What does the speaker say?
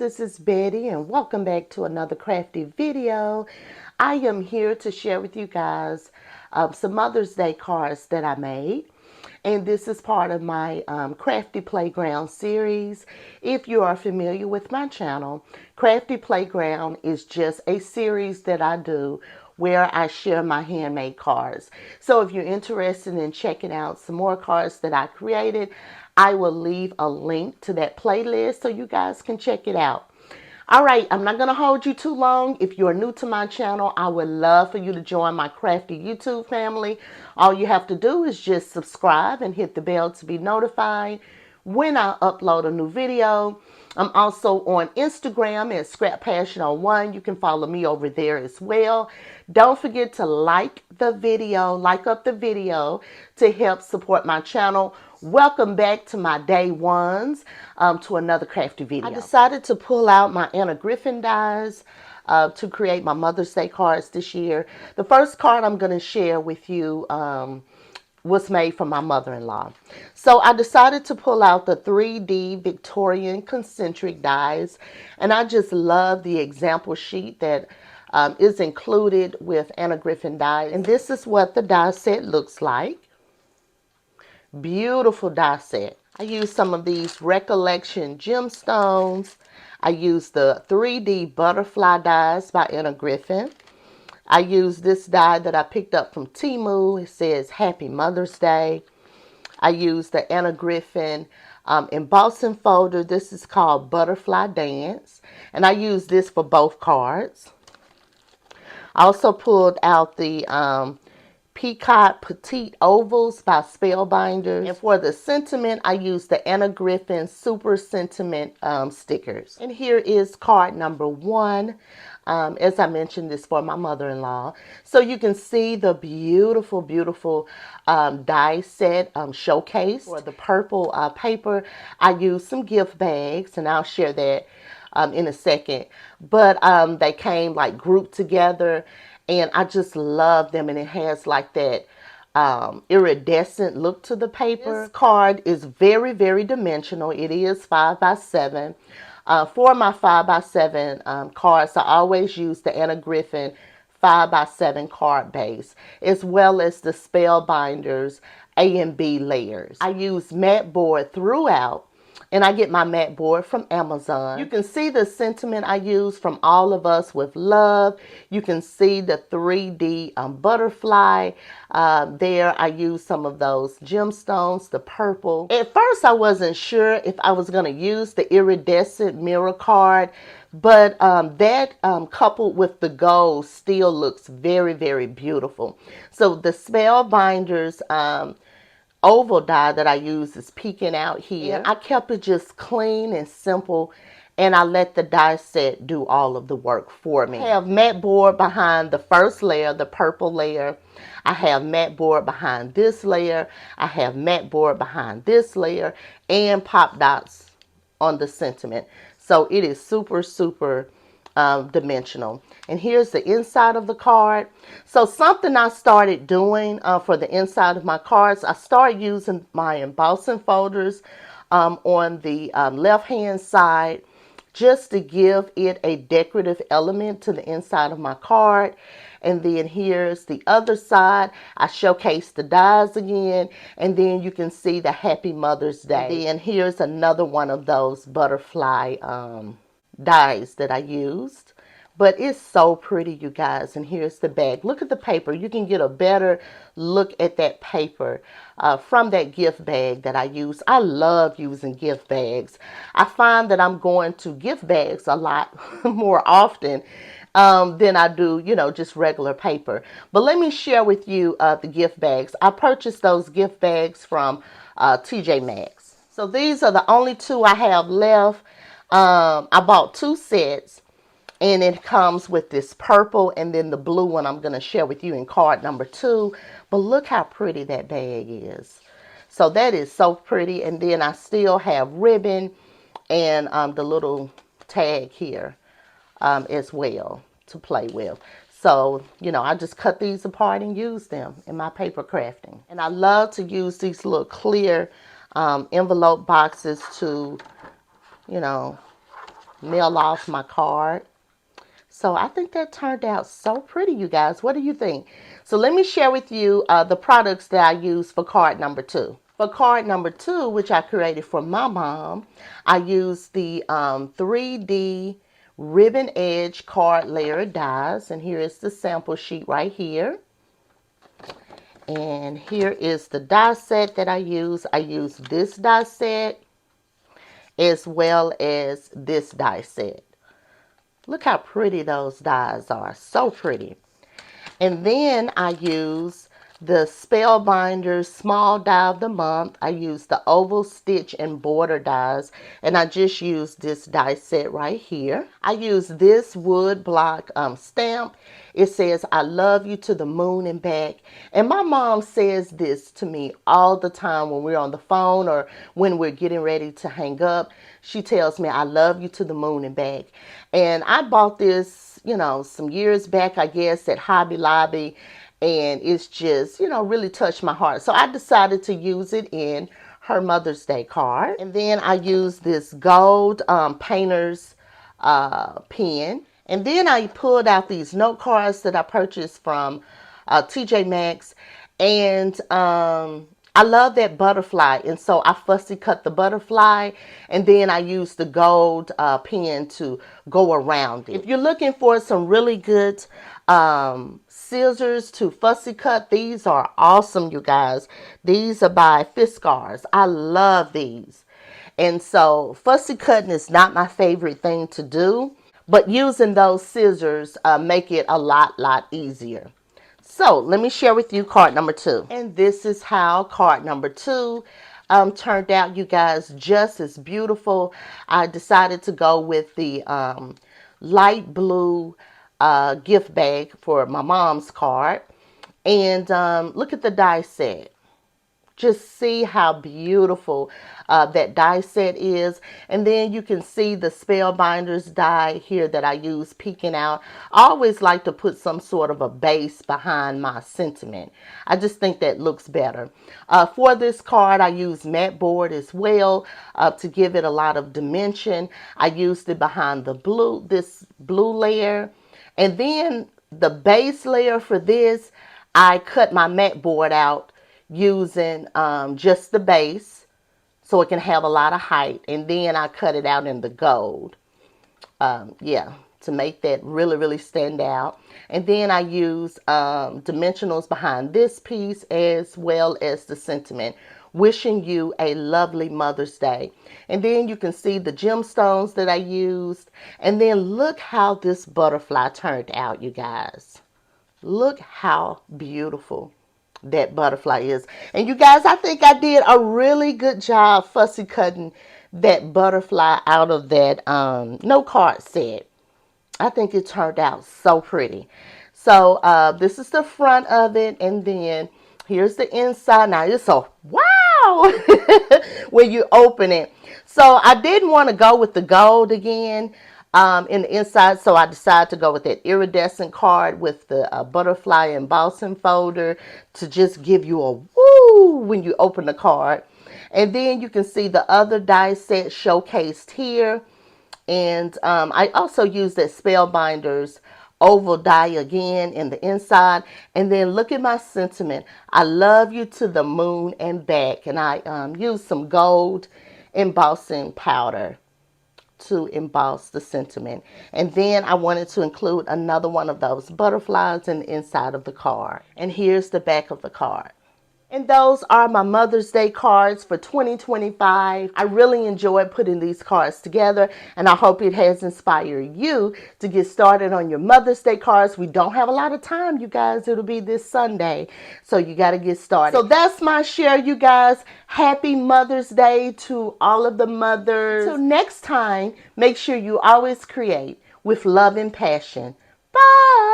this is Betty and welcome back to another crafty video. I am here to share with you guys some Mother's Day cards that I made. And this is part of my Crafty Playground series. If you are familiar with my channel, Crafty Playground is just a series that I do where I share my handmade cards. So if you're interested in checking out some more cards that I created, I will leave a link to that playlist so you guys can check it out. All right, I'm not going to hold you too long. If you're new to my channel, I would love for you to join my Crafty YouTube family. All you have to do is just subscribe and hit the bell to be notified when I upload a new video. I'm also on Instagram at ScrapPassion01. You can follow me over there as well. Don't forget to like up the video to help support my channel. Welcome back to my day ones, to another crafty video. I decided to pull out my Anna Griffin dies to create my Mother's Day cards this year. The first card I'm going to share with you was made from my mother-in-law. So I decided to pull out the 3D Victorian concentric dies, and I just love the example sheet that is included with Anna Griffin dies. And this is what the die set looks like. Beautiful die set. I used some of these Recollection gemstones. I used the 3D butterfly dies by Anna Griffin. I used this die that I picked up from Temu. It says Happy Mother's Day. I used the Anna Griffin embossing folder. This is called Butterfly Dance. And I used this for both cards. I also pulled out the Peacock Petite Ovals by Spellbinders. And for the sentiment, I used the Anna Griffin Super Sentiment stickers. And here is card number 1. As I mentioned, this for my mother-in-law. So you can see the beautiful, beautiful die set showcase. For the purple paper, I used some gift bags, and I'll share that in a second. But they came like grouped together, and I just love them, and it has like that iridescent look to the paper. This card is very, very dimensional. It is 5 by 7. For my 5 by 7 cards, I always use the Anna Griffin 5 by 7 card base, as well as the Spellbinders A and B layers. I use matte board throughout, and I get my matte board from Amazon. You can see the sentiment I use from All of Us with Love. You can see the 3D butterfly there. I use some of those gemstones, the purple. At first, I wasn't sure if I was going to use the iridescent mirror card, but that coupled with the gold still looks very, very beautiful. So the Spellbinders oval die that I use is peeking out here. And I kept it just clean and simple, and I let the die set do all of the work for me. I have matte board behind the first layer, the purple layer. I have matte board behind this layer. I have matte board behind this layer, and pop dots on the sentiment. So it is super, super dimensional. And here's the inside of the card. So something I started doing for the inside of my cards, I started using my embossing folders on the left hand side, just to give it a decorative element to the inside of my card. And then here's the other side. I showcase the dies again, and then you can see the Happy Mother's Day. And here's another one of those butterfly dies that I used. But it's so pretty, you guys. And here's the bag. Look at the paper. You can get a better look at that paper from that gift bag that I use. I love using gift bags. I find that I'm going to gift bags a lot more often than I do, just regular paper. But let me share with you the gift bags. I purchased those gift bags from TJ Maxx. So these are the only 2 I have left. I bought 2 sets. And it comes with this purple and then the blue one I'm going to share with you in card number 2. But look how pretty that bag is. So that is so pretty. And then I still have ribbon and the little tag here as well to play with. So, I just cut these apart and use them in my paper crafting. And I love to use these little clear envelope boxes to, mail off my card. So I think that turned out so pretty, you guys. What do you think? So let me share with you the products that I use for card number 2. For card number 2, which I created for my mom, I used the 3D ribbon edge card layer dies. And here is the sample sheet right here. And here is the die set that I use. I use this die set as well as this die set. Look how pretty those dies are. So pretty. And then I use the Spellbinders Small Die of the Month. I use the oval stitch and border dies. And I just use this die set right here. I use this wood block stamp. It says, I love you to the moon and back. And my mom says this to me all the time when we're on the phone or when we're getting ready to hang up. She tells me, I love you to the moon and back. And I bought this, some years back, I guess, at Hobby Lobby. And it's just, really touched my heart. So I decided to use it in her Mother's Day card. And then I used this gold painter's pen. And then I pulled out these note cards that I purchased from TJ Maxx. And I love that butterfly. And so I fussy cut the butterfly. And then I used the gold pen to go around it. If you're looking for some really good scissors to fussy cut, these are awesome, you guys. These are by Fiskars. I love these. And so fussy cutting is not my favorite thing to do, but using those scissors make it a lot easier. So let me share with you card number 2. And this is how card number 2 turned out, you guys. Just as beautiful. I decided to go with the light blue gift bag for my mom's card. And look at the die set. Just see how beautiful that die set is. And then you can see the Spellbinders die here that I use peeking out. I always like to put some sort of a base behind my sentiment. I just think that looks better. For this card, I use matte board as well to give it a lot of dimension. I used it behind the this blue layer. And then the base layer for this, I cut my matte board out using just the base so it can have a lot of height, and then I cut it out in the gold to make that really stand out. And then I use dimensionals behind this piece as well as the sentiment, wishing you a lovely Mother's Day. And then you can see the gemstones that I used. And then look how this butterfly turned out, you guys. Look how beautiful that butterfly is. And you guys, I think I did a really good job fussy cutting that butterfly out of that note card set. I think it turned out so pretty. So this is the front of it, and then here's the inside. Now it's so wow when you open it. So I didn't want to go with the gold again in the inside, so I decided to go with that iridescent card with the butterfly embossing folder to just give you a woo when you open the card. And then you can see the other die set showcased here. And I also use that Spellbinders oval die again in the inside. And then look at my sentiment. I love you to the moon and back. And I used some gold embossing powder to emboss the sentiment. And then I wanted to include another one of those butterflies in the inside of the card. And here's the back of the card. And those are my Mother's Day cards for 2025. I really enjoyed putting these cards together, and I hope it has inspired you to get started on your Mother's Day cards. We don't have a lot of time, you guys. It'll be this Sunday, so you got to get started. So that's my share, you guys. Happy Mother's Day to all of the mothers. Until next time, make sure you always create with love and passion. Bye.